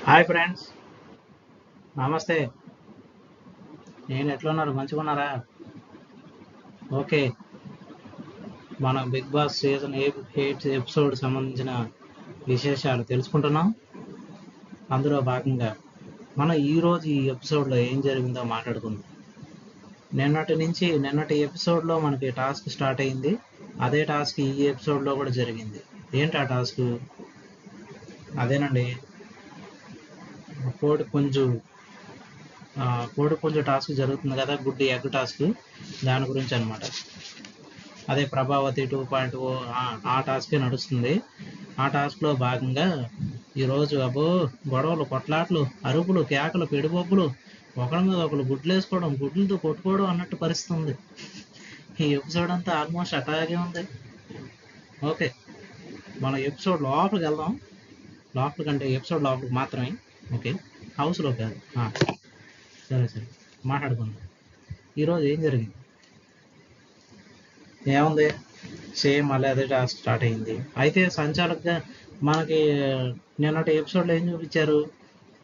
Hi friends, నమస్తే. నేను ఎట్లా ఉన్నారు? మంచిగా ఉన్నారా? ఓకే. మన బిగ్ బాస్ సీజన్ 8 ఎపిసోడ్ సంబంధించిన విశేషాలు తెలుసుకుంటున్నాం. అందులో భాగంగా మనం ఈరోజు ఈ ఎపిసోడ్లో ఏం జరిగిందో మాట్లాడుకుందాం. నిన్నటి ఎపిసోడ్లో మనకి టాస్క్ స్టార్ట్ అయింది. అదే టాస్క్ ఈ ఎపిసోడ్లో కూడా జరిగింది. ఏంటి ఆ టాస్క్? అదేనండి, కోడి పుంజు కోడి పుంజు టాస్క్ జరుగుతుంది కదా, గుడ్డి ఎగ్ టాస్క్. దాని గురించి అనమాట. అదే ప్రభావతి 2.0 ఆ టాస్కే నడుస్తుంది. ఆ టాస్క్లో భాగంగా ఈరోజు గొడవలు, కొట్లాట్లు, అరుపులు, కేకలు, పెడిబొబ్బులు, ఒకరి మీద ఒకరు గుడ్లు వేసుకోవడం, గుడ్లతో కొట్టుకోవడం అన్నట్టు పరిస్థితి ఉంది. ఈ ఎపిసోడ్ అంతా ఆల్మోస్ట్ అట్లాగే ఉంది. ఓకే, మన ఎపిసోడ్ లోపలికి వెళ్దాం. లోపలికంటే ఎపిసోడ్ లోపలికి మాత్రమే. ఓకే, హౌస్లో కాదు. సరే సరే, మాట్లాడుకుందాం. ఈరోజు ఏం జరిగింది? ఏముంది, సేమ్ మళ్ళీ అదే టాస్క్ స్టార్ట్ అయింది. అయితే సంచాలకుగా మనకి నిన్నటి ఎపిసోడ్లో ఏం చూపించారు?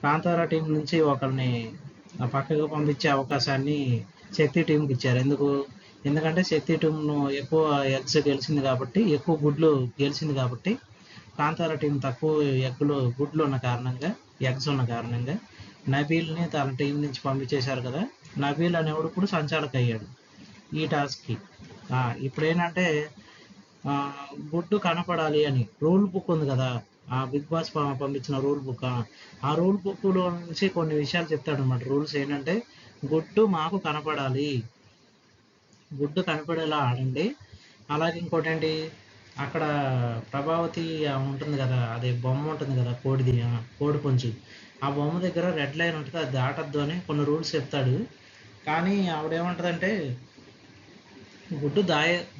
కాంతారా టీం నుంచి ఒకరిని పక్కకు పంపించే అవకాశాన్ని శక్తి టీంకి ఇచ్చారు. ఎందుకంటే శక్తి టీంను ఎక్కువ ఎగ్స్ గెలిచింది కాబట్టి, ఎక్కువ గుడ్లు గెలిచింది కాబట్టి, కాంతారా టీం తక్కువ గుడ్లు ఉన్న కారణంగా, ఎగ్స్ ఉన్న కారణంగా నబీల్ని తన టీం నుంచి పంపించేశారు కదా. నబీల్ అనేవాడు ఇప్పుడు సంచాలక అయ్యాడు ఈ టాస్క్కి. ఇప్పుడు ఏంటంటే గుడ్డు కనపడాలి అని రూల్ బుక్ ఉంది కదా, ఆ బిగ్ బాస్ పంపించిన రూల్ బుక్. ఆ రూల్ బుక్లో నుంచి కొన్ని విషయాలు చెప్తాడు అనమాట. రూల్స్ ఏంటంటే, గుడ్డు మాకు కనపడాలి, గుడ్డు కనపడేలా ఆడండి. అలాగే ఇంకోటి ఏంటి, అక్కడ ప్రభావతి ఉంటుంది కదా, అదే బొమ్మ ఉంటుంది కదా, కోడి పుంజు. ఆ బొమ్మ దగ్గర రెడ్ లైన్ ఉంటుంది, అది దాటద్దు అని కొన్ని రూల్స్ చెప్తాడు. కానీ ఆవిడేమంటుందంటే,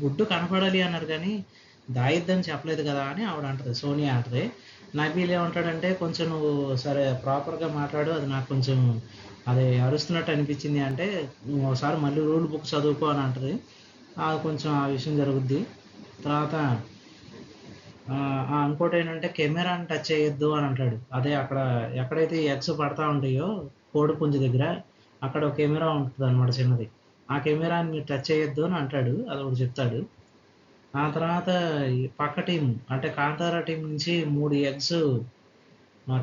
గుడ్డు కనపడాలి అన్నారు కానీ దాయిద్దని చెప్పలేదు కదా అని ఆవిడ అంటది, సోనియా అంటది. నబీల్ ఏమంటాడంటే, కొంచెం నువ్వు సరే ప్రాపర్గా మాట్లాడు, అది నాకు కొంచెం అది అరుస్తున్నట్టు అనిపించింది అంటే, నువ్వు ఒకసారి మళ్ళీ రూల్ బుక్ చదువుకో అని అంటది. అది కొంచెం ఆ విషయం జరుగుద్ది. తర్వాత ఇంకోటి ఏంటంటే, కెమెరాని టచ్ చేయొద్దు అని అంటాడు. అదే అక్కడ ఎక్కడైతే ఎగ్స్ పడతా ఉంటాయో కోడి పుంజు దగ్గర, అక్కడ ఒక కెమెరా ఉంటుంది అనమాట, చిన్నది. ఆ కెమెరాని మీరు టచ్ చేయొద్దు అని అంటాడు, అది ఒకటి చెప్తాడు. ఆ తర్వాత ఈ పక్క టీం అంటే కాంతారా టీం నుంచి 3 ఎగ్స్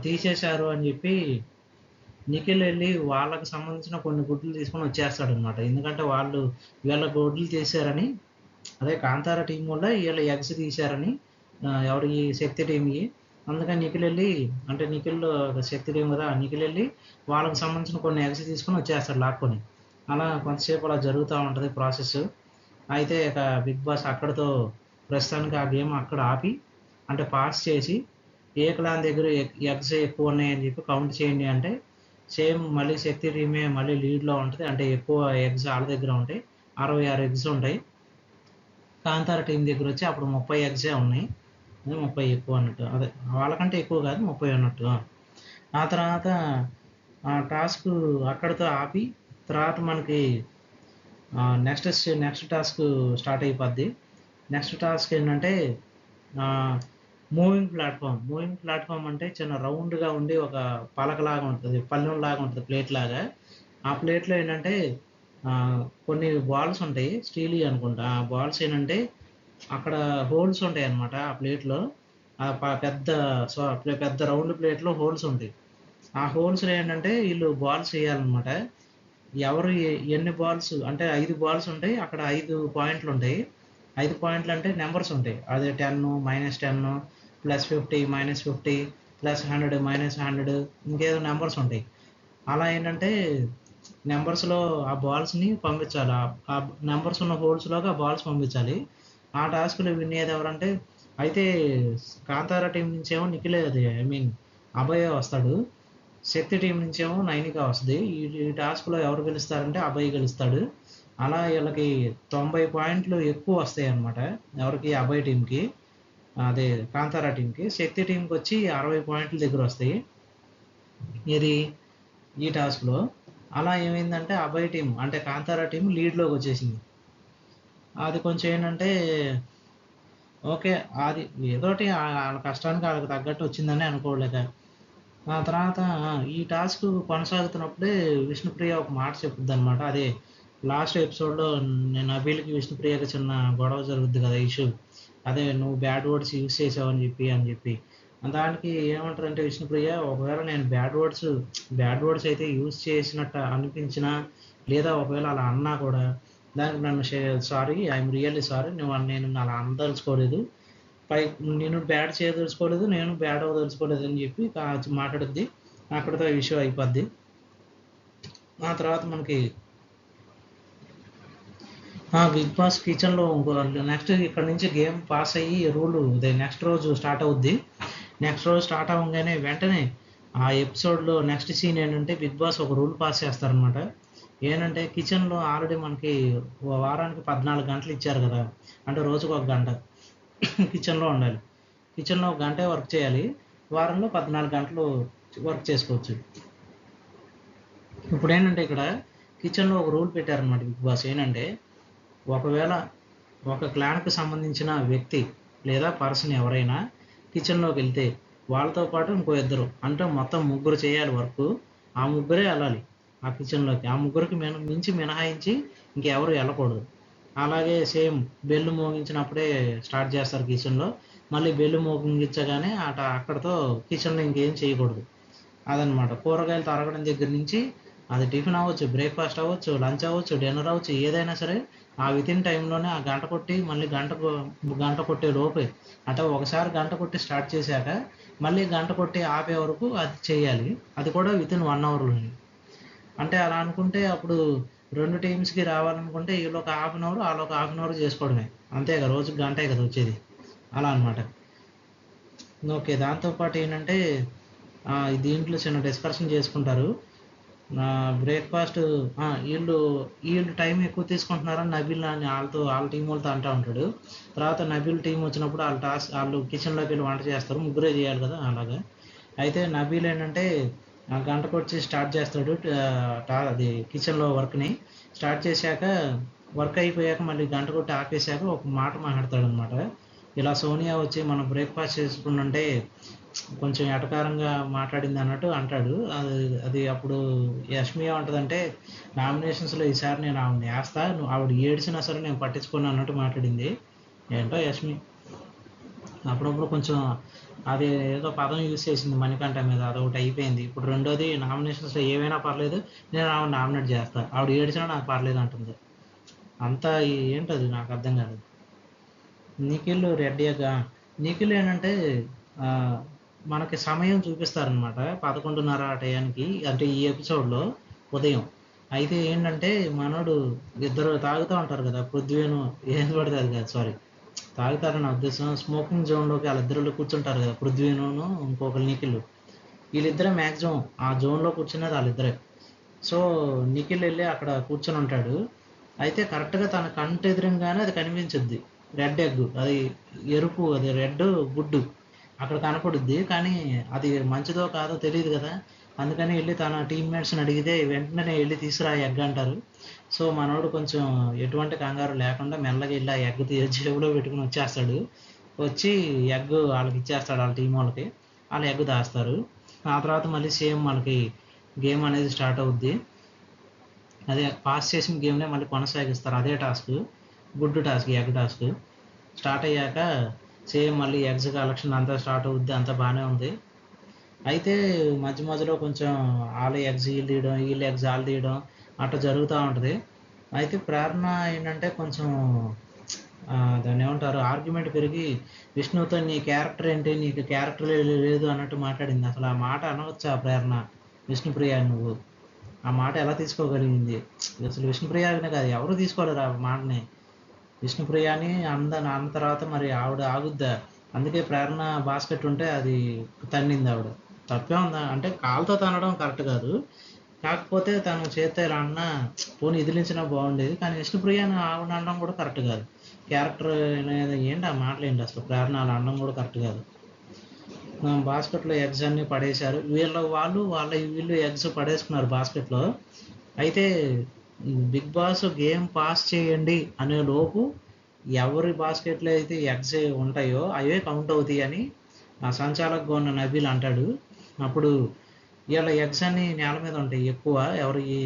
తీసేశారు అని చెప్పి నిఖిల్ వెళ్ళి వాళ్ళకి సంబంధించిన కొన్ని గుడ్లు తీసుకొని వచ్చేస్తాడు అనమాట. ఎందుకంటే వీళ్ళ గుడ్లు తీశారని, అదే కాంతారా టీం వల్ల వీళ్ళ ఎగ్స్ తీశారని, ఎవరికి, శక్తి టీంకి. అందుకని నిఖిల్ వెళ్ళి, అంటే నిఖిల్ శక్తి టీం కదా, నిఖిల్ వెళ్ళి వాళ్ళకి సంబంధించిన కొన్ని ఎగ్స్ తీసుకొని వచ్చేస్తాడు లాక్కొని. అలా కొంతసేపు అలా జరుగుతూ ఉంటుంది ప్రాసెస్. అయితే ఇక బిగ్ బాస్ అక్కడితో ప్రస్తుతానికి ఆ గేమ్ అక్కడ ఆపి, అంటే పాస్ చేసి, ఏ క్లాన్ దగ్గర ఎగ్స్ ఎక్కువ ఉన్నాయని చెప్పి కౌంట్ చేయండి అంటే, సేమ్ మళ్ళీ శక్తి టీమే మళ్ళీ లీడ్లో ఉంటుంది. అంటే ఎక్కువ ఎగ్స్ వాళ్ళ దగ్గర ఉంటాయి, 66 ఎగ్స్ ఉంటాయి. కాంతార టీం దగ్గర వచ్చి అప్పుడు 30 ఎగ్సే ఉన్నాయి. 30 ఎక్కువ అన్నట్టు, అదే వాళ్ళకంటే ఎక్కువ కాదు, 30 అన్నట్టు. ఆ తర్వాత టాస్క్ అక్కడితో ఆపి, తర్వాత మనకి నెక్స్ట్ టాస్క్ స్టార్ట్ అయిపోద్ది. నెక్స్ట్ టాస్క్ ఏంటంటే, మూవింగ్ ప్లాట్ఫామ్ అంటే చిన్న రౌండ్గా ఉండి ఒక పలకలాగా ఉంటుంది, పళ్ళెంలాగా ఉంటుంది, ప్లేట్ లాగా. ఆ ప్లేట్లో ఏంటంటే కొన్ని బాల్స్ ఉంటాయి, స్టీల్ అనుకుంటా. ఆ బాల్స్ ఏంటంటే అక్కడ హోల్స్ ఉంటాయి అన్నమాట ఆ ప్లేట్లో. పెద్ద పెద్ద రౌండ్ ప్లేట్లో హోల్స్ ఉంటాయి. ఆ హోల్స్లో ఏంటంటే వీళ్ళు బాల్స్ వేయాలన్నమాట. ఎవరు ఎన్ని బాల్స్ అంటే 5 బాల్స్ ఉంటాయి అక్కడ, 5 పాయింట్లు ఉంటాయి. 5 పాయింట్లు అంటే నెంబర్స్ ఉంటాయి. అదే 10, -10, +50, -50, +100, -100, ఇంకేదో నెంబర్స్ ఉంటాయి. అలా ఏంటంటే నెంబర్స్లో ఆ బాల్స్ని పంపించాలి. ఆ నెంబర్స్ ఉన్న హోల్స్లోకి ఆ బాల్స్ పంపించాలి. ఆ టాస్క్లో విన్ అయ్యేది ఎవరంటే, అయితే కాంతారా టీం నుంచేమో నిఖిలే, అది ఐ మీన్ అభయ్ వస్తాడు. శక్తి టీం నుంచేమో నైనిక వస్తుంది. ఈ టాస్క్లో ఎవరు గెలుస్తారంటే అభయ్ గెలుస్తాడు. అలా వీళ్ళకి 90 పాయింట్లు ఎక్కువ వస్తాయి అన్నమాట. ఎవరికి? అభయ్ టీంకి, అదే కాంతారా టీంకి. శక్తి టీంకి వచ్చి 60 పాయింట్ల దగ్గర వస్తాయి ఇది ఈ టాస్క్లో. అలా ఏమైందంటే అభయ్ టీం అంటే కాంతారా టీం లీడ్లోకి వచ్చేసింది. అది కొంచెం ఏంటంటే, ఓకే, అది ఏదోటి వాళ్ళ కష్టానికి వాళ్ళకి తగ్గట్టు వచ్చిందని అనుకోలేక. ఆ తర్వాత ఈ టాస్క్ కొనసాగుతున్నప్పుడే విష్ణుప్రియ ఒక మాట చెప్పుద్దనమాట. అదే లాస్ట్ ఎపిసోడ్‌లో నబీల్‌కి, విష్ణుప్రియకి చిన్న గొడవ జరుగుద్ది కదా! ఇష్యూ. అదే నువ్వు బ్యాడ్ వర్డ్స్ యూజ్ చేసావని చెప్పి. దానికి ఏమంటారంటే విష్ణుప్రియ, ఒకవేళ నేను బ్యాడ్ వర్డ్స్ అయితే యూజ్ చేసినట్టు అనిపించినా, లేదా ఒకవేళ అలా అన్నా కూడా దానికి నన్ను సారీ, ఐయామ్ రియల్లీ సారీ. నేను అలా అనదలుచుకోలేదు. పై నేను బ్యాడ్ చేయదలుచుకోలేదు. నేను బ్యాడ్ అవ్వదలుచుకోలేదు అని చెప్పి మాట్లాడుద్ది. అక్కడితో ఈ విషయం అయిపోద్ది. ఆ తర్వాత మనకి బిగ్ బాస్ కిచెన్‌లో ఇంకో నెక్స్ట్ ఇక్కడ నుంచి గేమ్ పాస్ అయ్యి నెక్స్ట్ రోజు స్టార్ట్ అవుద్ది. నెక్స్ట్ రోజు స్టార్ట్ అవ్వంగానే వెంటనే ఆ ఎపిసోడ్‌లో నెక్స్ట్ సీన్ ఏంటంటే బిగ్ బాస్ ఒక రూల్ పాస్ చేస్తారనమాట. ఏంటంటే కిచెన్‌లో ఆల్రెడీ మనకి వారానికి 14 గంటలు ఇచ్చారు కదా! అంటే రోజుకు ఒక గంట కిచెన్‌లో ఉండాలి. కిచెన్‌లో ఒక గంటే వర్క్ చేయాలి. వారంలో 14 గంటలు వర్క్ చేసుకోవచ్చు. ఇప్పుడేంటంటే ఇక్కడ కిచెన్‌లో ఒక రూల్ పెట్టారనమాట బిగ్ బాస్. ఏంటంటే ఒకవేళ ఒక క్లాన్‌కి సంబంధించిన వ్యక్తి లేదా పర్సన్ ఎవరైనా కిచెన్‌లోకి వెళ్తే వాళ్ళతో పాటు ఇంకో ఇద్దరు అంటే మొత్తం ముగ్గురు చేయాలి వర్కు. ఆ ముగ్గురే వెళ్ళాలి ఆ కిచెన్‌లోకి. ఆ ముగ్గురికి మించి మినహాయించి ఇంకెవరు వెళ్ళకూడదు. అలాగే సేమ్ బెల్ మోగించినప్పుడే స్టార్ట్ చేస్తారు కిచెన్‌లో. మళ్ళీ బెల్ మోగించగానే అక్కడితో కిచెన్‌లో ఇంకేం చేయకూడదు. అదనమాట. కూరగాయలు తరగడం దగ్గర నుంచి అది టిఫిన్ అవ్వచ్చు, బ్రేక్‌ఫాస్ట్ అవ్వచ్చు, లంచ్ అవ్వచ్చు, డిన్నర్ అవ్వచ్చు, ఏదైనా సరే ఆ వితిన్ టైమ్‌లోనే ఆ గంట కొట్టి మళ్ళీ గంట కొట్టే లోపే, అంటే ఒకసారి గంట కొట్టి స్టార్ట్ చేశాక మళ్ళీ గంట కొట్టి ఆపే వరకు అది చేయాలి. అది కూడా వితిన్ 1 అవర్‌లోనే. అంటే అలా అనుకుంటే అప్పుడు 2 టీమ్స్‌కి రావాలనుకుంటే ఈళ్ళొక హాఫ్ అన్ అవర్, ఆళ్ళొక హాఫ్ అన్ అవర్ చేసుకోవడమే. అంతేగా రోజుకి గంటే కదా వచ్చేది. అలా అనమాట. ఓకే. దాంతో పాటు ఏంటంటే దీంట్లో చిన్న డిస్కషన్ చేసుకుంటారు. బ్రేక్‌ఫాస్ట్ ఈళ్ళు ఈళ్ళు టైం ఎక్కువ తీసుకుంటున్నారని నబీల్ ఆళ్ళ టీమోళ్ళతో అంటా ఉంటాడు. తర్వాత నబీల్ టీమ్ వచ్చినప్పుడు ఆళ్ళు కిచెన్‌లోకెళ్ళి వంట చేస్తారు. ముగ్గురే చేయాలి కదా! అలాగా. అయితే నబీల్ ఏంటంటే గంటకొచ్చి స్టార్ట్ చేస్తాడు. అది కిచెన్‌లో వర్క్‌ని. స్టార్ట్ చేశాక వర్క్ అయిపోయాక మళ్ళీ గంట కొట్టి ఆపేశాక ఒక మాట మాట్లాడతాడనమాట. ఇలా సోనియా వచ్చి మనం బ్రేక్‌ఫాస్ట్ చేసుకుంటుంటే కొంచెం ఎటకారంగా మాట్లాడింది అన్నట్టు అంటాడు. అది అది అప్పుడు యష్మి ఏమంటదంటే, నామినేషన్స్‌లో ఈసారి నేను ఆవిడని ఏస్తా. ఆవిడ ఏడిసినా సరే నేను పట్టించుకోను అన్నట్టు మాట్లాడింది. ఏంటో యష్మి అప్పుడప్పుడు కొంచెం అది ఏదో పదం యూజ్ చేసింది మణికంఠ మీద. అదొకటి అయిపోయింది. ఇప్పుడు రెండోది నామినేషన్స్‌లో ఏమైనా పర్లేదు. నేను ఆవిడని నామినేట్ చేస్తా. ఆవిడ ఏడిచినా నాకు పర్లేదు అంటుంది. అంతా ఏంటది నాకు అర్థం కాదు. నిఖిల్ రెడ్డిగా నిఖిల్ ఏంటంటే ఆహ్, మనకి సమయం చూపిస్తారనమాట. 11:30 ఆ టయానికి అంటే ఈ ఎపిసోడ్‌లో ఉదయం. అయితే ఏంటంటే మనోడు ఇద్దరు తాగుతా ఉంటారు కదా! పృథ్వీను ఏది పడితే అది కాదు సారీ. తాగుతారని నా ఉద్దేశం. స్మోకింగ్ జోన్‌లోకి ఆళ్ళిద్దరు కూర్చుంటారు కదా! పృథ్వీనును ఇంకొకళ్ళు నిఖిల్. వీళ్ళిద్దరే మాక్సిమం ఆ జోన్‌లో కూర్చునేది ఆళ్ళిద్దరే. సో, నిఖిల్ ఎళ్లి అక్కడ కూర్చొనుంటాడు. అయితే కరెక్ట్‌గా తన కంటెదురుంగానే అది కనిపించుద్ది. Red egg. అది ఎరుపు అది రెడ్ గుడ్డు. అక్కడ కనపడుద్ది. కానీ అది మంచిదో కాదో తెలీదు గదా! అందుకని ఎళ్లి తన టీమ్‌మేట్స్‌ని అడిగితే వెంటనే ఎళ్లి తీసుకురా ఆ ఎగ్ అంటారు. సో, మనోడు కొంచెం ఎటువంటి కంగారు లేకుండా మెల్లగా ఎళ్లి ఆ ఎగ్ జేబులో పెట్టుకొని వచ్చేస్తాడు. వచ్చి ఎగ్ ఆళ్ళకిచ్చేస్తాడు ఆళ్ళ టీమోళ్ళకి. ఆళ్ళు ఎగ్ దాస్తారు. ఆ తర్వాత మళ్ళీ సేమ్ మనకి గేమ్ అనేది స్టార్ట్ అవుద్ది. అదే పాస్ చేసిన గేమ్‌నే మళ్ళీ కొనసాగిస్తారు. అదే task. Good task, egg task. Start అయ్యాక సేమ్ మళ్ళీ ఎగ్స్ కలెక్షన్ అంతా స్టార్ట్ అవుద్ది. అంతా బానే ఉంది. అయితే మధ్య మధ్యలో కొంచెం ఆళ్ళ ఎగ్స్ ఈళ్ళు తీయడం, ఈళ్ళ ఎగ్స్ ఆళ్ళు తీయడం అట్లా జరుగుతా ఉంటది. అయితే ప్రేరణ ఏంటంటే కొంచెం దాన్నేమంటారు ఆర్గ్యుమెంట్ పెరిగి విష్ణుతో నీ క్యారెక్టర్ ఏంటి? నీకు క్యారెక్టరే లేదు అన్నట్టు మాట్లాడింది. అసలు ఆ మాట అనవచ్చా ప్రేరణ? విష్ణుప్రియ నువ్వు? ఆ మాట ఎలా తీసుకోగలిగింది? అసలు విష్ణుప్రియ అనే కాదు ఎవరు తీసుకోలేరు ఆ మాటని. విష్ణుప్రియ అని అన్న తర్వాత మరి ఆవిడ ఆగుద్దా? అందుకే ప్రేరణ బాస్కెట్ ఉంటే అది తన్నిందావిడ. తప్పే ఉందా? అంటే కాలుతో తన్నడం కరెక్ట్ కాదు. కాకపోతే తను చేత్తో ఇలా అన్నా పోనీ ఇదిలించినా బాగుండేది. కానీ విష్ణుప్రియని ఆవిడ అనడం కూడా కరెక్ట్ కాదు. క్యారెక్టర్ అనేది ఏంటి ఆ మాటలేంటి అసలు ప్రేరణ అలా అనడం కూడా కరెక్ట్ కాదు. బాస్కెట్‌లో ఎగ్స్ అన్నీ పడేశారు. వీళ్ళు ఎగ్స్ పడేసుకున్నారు బాస్కెట్‌లో. అయితే బిగ్ బాస్ గేమ్ పాస్ చేయండి అనే లోపు ఎవరి బాస్కెట్‌లో అయితే ఎగ్స్ ఉంటాయో అవే కౌంట్ అవుతాయని సంచాలకుగా ఉన్న నబీల్ అంటాడు. అప్పుడు వీళ్ళ ఎగ్స్ అన్ని నేల మీద ఉంటాయి ఎక్కువ. ఎవరు ఈ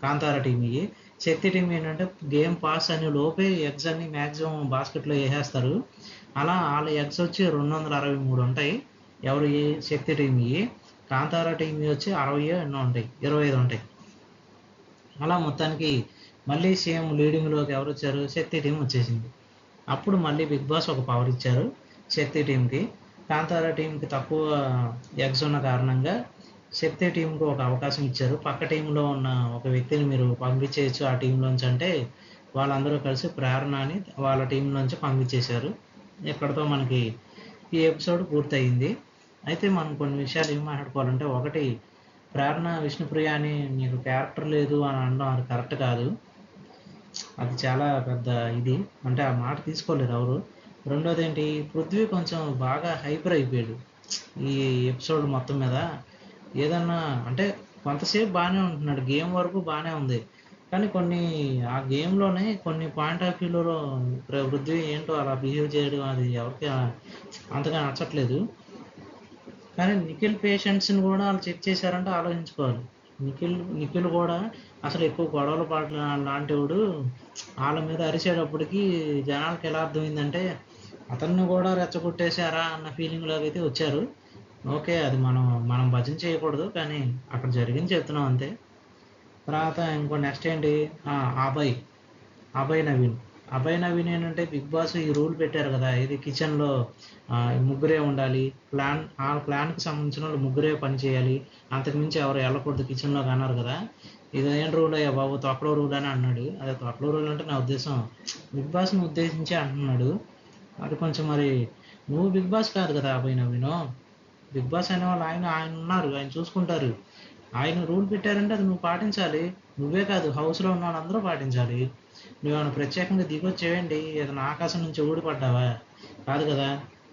కాంతార టీం ఇవి. శక్తి టీం ఏంటంటే గేమ్ పాస్ అని లోపే ఎగ్స్ అన్ని మ్యాక్సిమం బాస్కెట్లో వేసేస్తారు. అలా వాళ్ళ ఎగ్స్ వచ్చి 263 ఉంటాయి. ఎవరు ఈ శక్తి టీం ఇవి. కాంతార టీం వచ్చి 60 ఎన్నో ఉంటాయి, 25 ఉంటాయి. అలా మొత్తానికి మళ్ళీ సేమ్ లీడింగ్లోకి ఎవరు వచ్చారు? శక్తి టీం వచ్చేసింది. అప్పుడు మళ్ళీ బిగ్ బాస్ ఒక పవర్ ఇచ్చారు శక్తి టీంకి. కాంతార టీంకి తక్కువ ఎగ్స్ ఉన్న కారణంగా శక్తి టీంకి ఒక అవకాశం ఇచ్చారు. పక్క టీంలో ఉన్న ఒక వ్యక్తిని మీరు పంపించేయచ్చు ఆ టీంలోంచి అంటే వాళ్ళందరూ కలిసి ప్రేరణ అని వాళ్ళ టీంలోంచి పంపించేశారు. ఇక్కడతో మనకి ఈ ఎపిసోడ్ పూర్తయింది. అయితే మనం కొన్ని విషయాలు ఏం మాట్లాడుకోవాలంటే, ఒకటి, ప్రేరణ విష్ణుప్రియ అని నీకు క్యారెక్టర్ లేదు అని అనడం అది కరెక్ట్ కాదు. అది చాలా పెద్ద ఇది, అంటే ఆ మాట తీసుకోలేరు ఎవరు. రెండోది ఏంటి, పృథ్వీ కొంచెం బాగా హైపర్ అయిపోయాడు ఈ ఎపిసోడ్ మొత్తం మీద. ఏదన్నా అంటే కొంతసేపు బాగానే ఉంటున్నాడు, గేమ్ వరకు బాగానే ఉంది, కానీ కొన్ని ఆ గేమ్లోనే కొన్ని పాయింట్ ఆఫ్ వ్యూలో పృథ్వీ ఏంటో అలా బిహేవ్ చేయడం అది ఎవరికి అంతగా నచ్చట్లేదు. కానీ నిఖిల్ పేషెంట్స్ని కూడా వాళ్ళు చెక్ చేశారంటే ఆలోచించుకోవాలి. నిఖిల్ కూడా అసలు ఎక్కువ గొడవలు పడిన లాంటివాడు వాళ్ళ మీద అరిచేటప్పటికి జనాలకి ఎలా అర్థమైందంటే అతన్ని కూడా రెచ్చగొట్టేశారా అన్న ఫీలింగ్లోకి అయితే వచ్చారు. ఓకే, అది మనం భజన చేయకూడదు, కానీ అక్కడ జరిగింది చెప్తున్నాం అంతే. తర్వాత ఇంకో నెక్స్ట్ ఏంటి, అభయ్ నవీన్ ఏంటంటే బిగ్ బాస్ ఈ రూల్ పెట్టారు కదా, ఇది కిచెన్లో ముగ్గురే ఉండాలి, ఆ ప్లాన్కి సంబంధించిన వాళ్ళు ముగ్గురే పని చేయాలి, అంతకుమించి ఎవరు వెళ్ళకూడదు కిచెన్లోకి అన్నారు కదా. ఇదేం రూల్ అయ్యా బాబు, తొక్కలో రూల్ అని అన్నాడు. అదే తొక్కలో రూల్ అంటే నా ఉద్దేశం బిగ్ బాస్ని ఉద్దేశించి అంటున్నాడు. అది కొంచెం మరి నువ్వు బిగ్ బాస్ కాదు కదా అభయ్ నవీను. బిగ్ బాస్ అనే వాళ్ళు ఆయన ఉన్నారు, ఆయన చూసుకుంటారు. ఆయన రూల్ పెట్టారంటే అది నువ్వు పాటించాలి. నువ్వే కాదు, హౌస్లో ఉన్న వాళ్ళందరూ పాటించాలి. నువ్వేమైనా ప్రత్యేకంగా దిగొచ్చేవేంటి, ఏదైనా ఆకాశం నుంచి ఊడిపడ్డావా? కాదు కదా.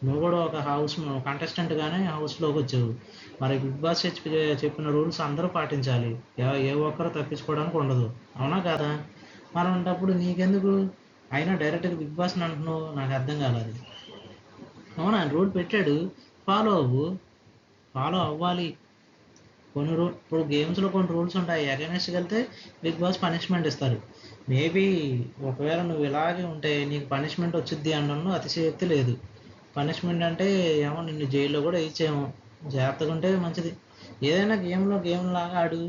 నువ్వు కూడా ఒక కంటెస్టెంట్గానే హౌస్లోకి వచ్చావు. మరి బిగ్ బాస్ చెప్పిన రూల్స్ అందరూ పాటించాలి. ఏ ఒక్కరు తప్పించుకోవడానికి ఉండదు, అవునా కాదా? మనం ఉన్నప్పుడు నీకెందుకు అయినా డైరెక్ట్గా బిగ్ బాస్ని అంటున్నావు, నాకు అర్థం కాలేదు. అవునా, ఆయన రూల్ పెట్టాడు, ఫాలో అవ్వాలి. ఇప్పుడు గేమ్స్లో కొన్ని రూల్స్ ఉంటాయి, అగైనెస్ట్కి వెళ్తే బిగ్ బాస్ పనిష్మెంట్ ఇస్తారు. మేబీ ఒకవేళ నువ్వు ఇలాగే ఉంటే నీకు పనిష్మెంట్ వచ్చిద్ది అనడంలో అతిశయోక్తి లేదు. పనిష్మెంట్ అంటే ఏమో నిన్ను జైల్లో కూడా వేయించేమో. జాగ్రత్తగా ఉంటే మంచిది. ఏదైనా గేమ్ లాగా ఆడు.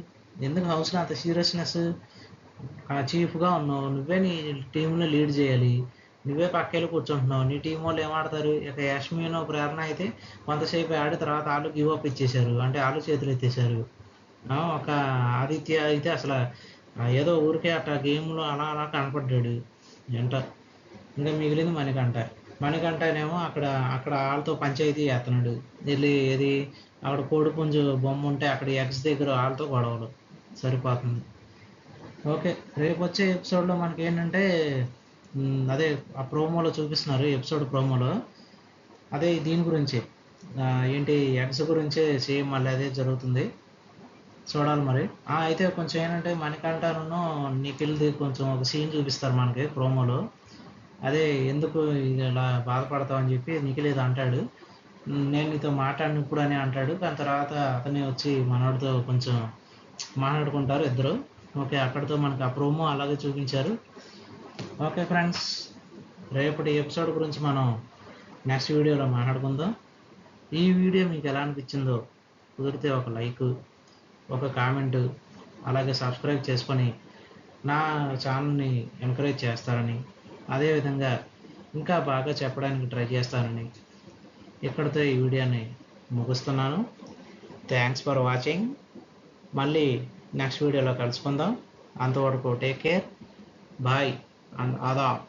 ఎందుకు హౌస్లో అంత సీరియస్నెస్? చీఫ్గా ఉన్నావు, నువ్వే నీ టీంని లీడ్ చేయాలి, నువ్వే పక్కెళ్ళి కూర్చుంటున్నావు. నీ టీం వాళ్ళు ఏమాడతారు? ఇక యష్మినో ప్రేరణ అయితే కొంతసేపు ఆడి తర్వాత వాళ్ళు గివ్ అప్ ఇచ్చేశారు, అంటే వాళ్ళు చేతులు ఎత్తేసారు. ఒక ఆదిత్య అయితే అసలు ఏదో ఊరికే అట్లా గేమ్లో అలా కనపడ్డాడు ఎంట. ఇంకా మిగిలింది మణికంఠనేమో అక్కడ వాళ్ళతో పంచాయతీ చేస్తున్నాడు. వెళ్ళి ఏది అక్కడ కోడిపుంజు బొమ్మ ఉంటే అక్కడ ఎగ్స్ దగ్గర వాళ్ళతో గొడవలు సరిపోతుంది. ఓకే, రేపు వచ్చే ఎపిసోడ్లో మనకి ఏంటంటే అదే ఆ ప్రోమోలో చూపిస్తున్నారు, ఎపిసోడ్ ప్రోమోలో అదే దీని గురించి ఏంటి ఎగ్స్ గురించే సేమ్ మళ్ళీ అదే జరుగుతుంది. చూడాలి మరి. అయితే కొంచెం ఏంటంటే మణికంఠను నిఖిల్ది కొంచెం ఒక సీన్ చూపిస్తారు మనకి ప్రోమోలో. అదే ఎందుకు ఇలా బాధపడతావు అని చెప్పి నిఖిల్ ఏదో అంటాడు, నేను నీతో మాట్లాడిన ఇప్పుడు అని అంటాడు. దాని తర్వాత అతనే వచ్చి మనోడితో కొంచెం మాట్లాడుకుంటారు ఇద్దరు. ఓకే, అక్కడితో మనకి ఆ ప్రోమో అలాగే చూపించారు. ఓకే ఫ్రెండ్స్, రేపటి ఎపిసోడ్ గురించి మనం నెక్స్ట్ వీడియోలో మాట్లాడుకుందాం. ఈ వీడియో మీకు ఎలా అనిపించిందో కుదిరితే ఒక లైక్, ఒక కామెంటు, అలాగే సబ్స్క్రైబ్ చేసుకొని నా ఛానల్ని ఎంకరేజ్ చేస్తారని, అదేవిధంగా ఇంకా బాగా చెప్పడానికి ట్రై చేస్తారని ఇక్కడితో ఈ వీడియోని ముగిస్తున్నాను. Thanks for watching. మళ్ళీ నెక్స్ట్ వీడియోలో కలుసుకుందాం. అంతవరకు take care, bye and Aadab.